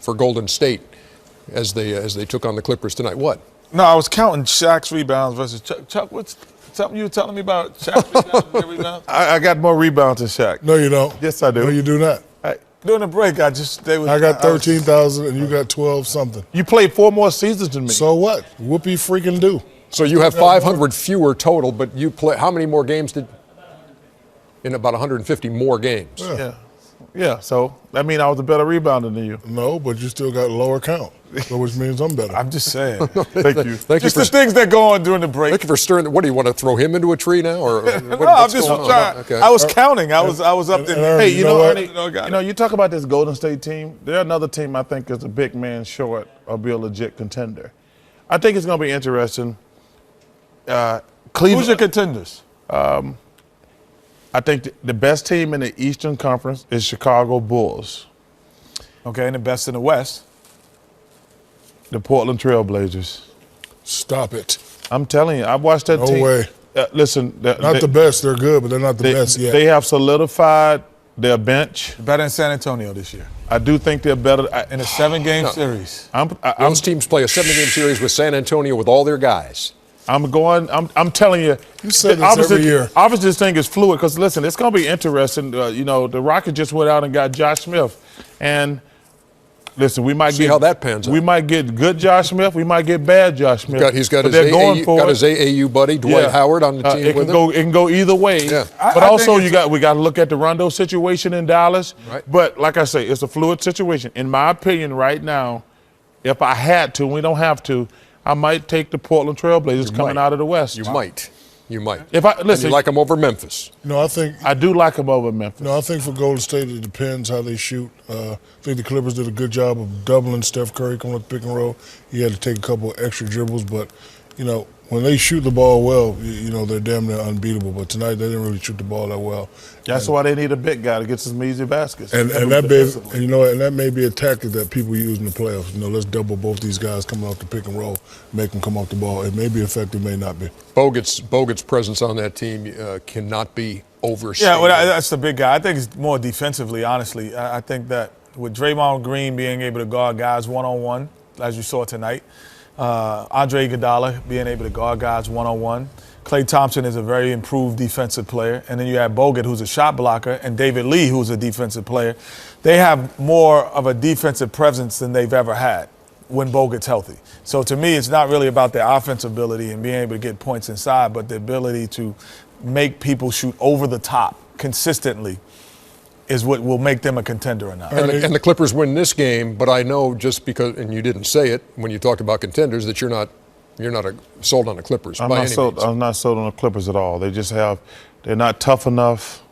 for Golden State as they took on the Clippers tonight. What? No, I was counting Shaq's rebounds versus Chuck. Chuck, what's something you were telling me about Shaq's rebounds? Your rebounds? I got more rebounds than Shaq. No, you don't. Yes, I do. No, you do not. During the break, I got 13,000 and you got 12 something. You played 4 more seasons than me. So what? Whoopee freaking do. So you have 500 fewer total, but you play. How many more games did? In about 150 more games. Yeah. So that means I was a better rebounder than you. No, but you still got a lower count, so which means I'm better. I'm just saying. Thank you. Just the things that go on during the break. Thank you for stirring. What do you want to throw him into a tree now, or no? I'm just trying. Okay. I was counting. I was up there. Hey, you know, Ernie, you talk about this Golden State team. They're another team I think is a big man short of be a legit contender. I think it's going to be interesting. Cleveland. Who's your contenders? I think the best team in the Eastern Conference is Chicago Bulls. Okay, and the best in the West? The Portland Trail Blazers. Stop it. I'm telling you, I've watched that team. No way. Listen. Not the best. They're good, but they're not the best yet. They have solidified their bench. Better than San Antonio this year. I do think they're better. In a 7-game series. Those teams play a 7-game series with San Antonio with all their guys. I'm telling you. You say this every year. Obviously, this thing is fluid because, listen, it's going to be interesting. The Rockets just went out and got Josh Smith. And, listen, we might see how that pans out. We might get good Josh Smith. We might get bad Josh Smith. He's got his AAU buddy, Dwight Howard, on the team with him. It can go either way. Yeah. But also, we got to look at the Rondo situation in Dallas. Right. But, like I say, it's a fluid situation. In my opinion, right now, if I had to, and we don't have to, I might take the Portland Trail Blazers coming out of the West. You might. If I listen, you like them over Memphis. No, I do like them over Memphis. No, I think for Golden State it depends how they shoot. I think the Clippers did a good job of doubling Steph Curry coming up the pick and roll. He had to take a couple of extra dribbles, but when they shoot the ball well, they're damn near unbeatable. But tonight they didn't really shoot the ball that well. That's why they need a big guy to get some easy baskets. And that may be a tactic that people use in the playoffs. Let's double both these guys coming off the pick and roll, make them come off the ball. It may be effective, may not be. Bogut's presence on that team cannot be overstated. Yeah, well, that's the big guy. I think it's more defensively, honestly. I think that with Draymond Green being able to guard guys one-on-one, as you saw tonight, Andre Iguodala being able to guard guys one-on-one. Klay Thompson is a very improved defensive player. And then you have Bogut, who's a shot blocker, and David Lee, who's a defensive player. They have more of a defensive presence than they've ever had when Bogut's healthy. So to me, it's not really about their offensive ability and being able to get points inside, but the ability to make people shoot over the top consistently is what will make them a contender or not. And the Clippers win this game, but I know just because, and you didn't say it when you talked about contenders, that you're not sold on the Clippers. I'm not sold on the Clippers at all. They're not tough enough.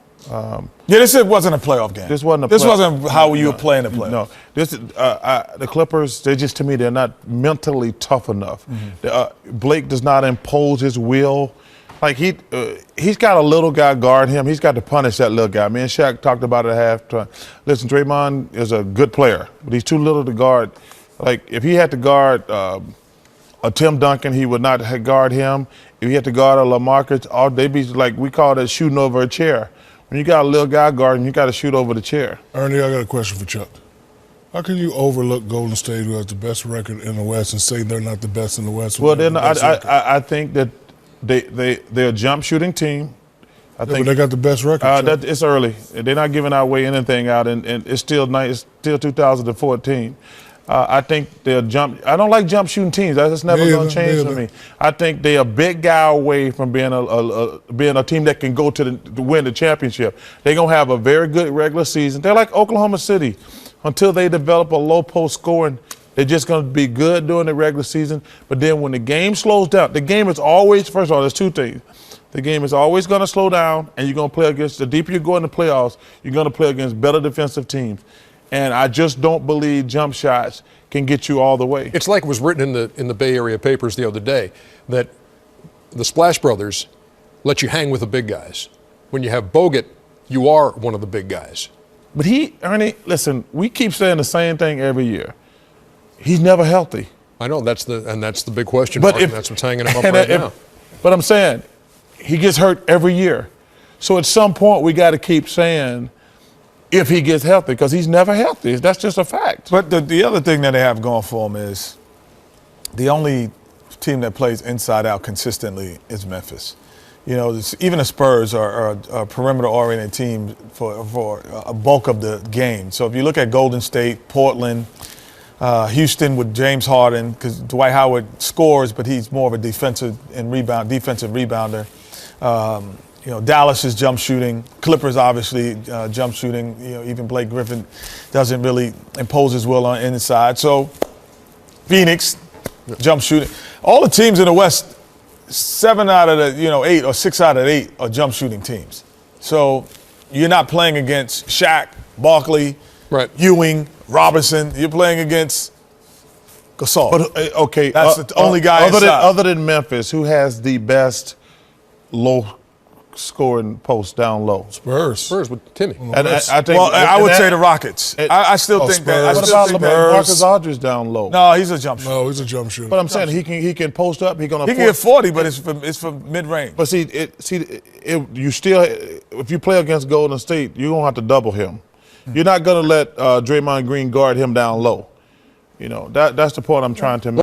This wasn't a playoff game. This wasn't how you were playing the playoffs. No, the Clippers. To me, they're not mentally tough enough. Mm-hmm. Blake does not impose his will. Like he's got a little guy guard him. He's got to punish that little guy. Me and Shaq talked about it at halftime. Listen, Draymond is a good player, but he's too little to guard. Like if he had to guard a Tim Duncan, he would not guard him. If he had to guard a LaMarcus, they'd be like, we call that shooting over a chair. When you got a little guy guarding, you got to shoot over the chair. Ernie, I got a question for Chuck. How can you overlook Golden State, who has the best record in the West, and say they're not the best in the West? Well, then I think that they're a jump shooting team. I think but they got the best record. It's early. They're not giving away anything out, and it's still 2014. I think they'll jump. I don't like jump shooting teams. That's never going to change for me. I think they're a big guy away from being a team that can go to win the championship. They're going to have a very good regular season. They're like Oklahoma City. Until they develop a low post scoring, they're just going to be good during the regular season. But then when the game slows down, the game is always, first of all, there's two things. The game is always going to slow down, and you're going to play against, the deeper you go in the playoffs, you're going to play against better defensive teams. And I just don't believe jump shots can get you all the way. It's like it was written in the Bay Area papers the other day that the Splash Brothers let you hang with the big guys. When you have Bogut, you are one of the big guys. But Ernie, listen, we keep saying the same thing every year. He's never healthy. I know, that's the big question mark, and that's what's hanging him up right now. But I'm saying, he gets hurt every year. So at some point, we got to keep saying, if he gets healthy, because he's never healthy. That's just a fact. But the other thing that they have going for them is the only team that plays inside out consistently is Memphis. You know, even the Spurs are a perimeter-oriented team for a bulk of the game. So if you look at Golden State, Portland, Houston with James Harden, because Dwight Howard scores, but he's more of a defensive rebounder. You know, Dallas is jump shooting. Clippers, obviously, jump shooting. You know, even Blake Griffin doesn't really impose his will on inside. So Phoenix, jump shooting. All the teams in the West, 7 out of the 8 or 6 out of 8 are jump shooting teams. So you're not playing against Shaq, Barkley, right, Ewing, Robinson. You're playing against Gasol. But okay, That's the only guy other than Memphis, who has the best low-scoring post down low? Spurs with Timmy. And I think. I would say the Rockets. I still think that. What about Marcus Aldridge down low? No, he's a jump shooter. No, he's a jump shooter. But I'm saying he can post up. He can get 40, but it's from mid range. But you still, if you play against Golden State, you're gonna have to double him. You're not gonna let Draymond Green guard him down low. You know, that's the point I'm trying to make.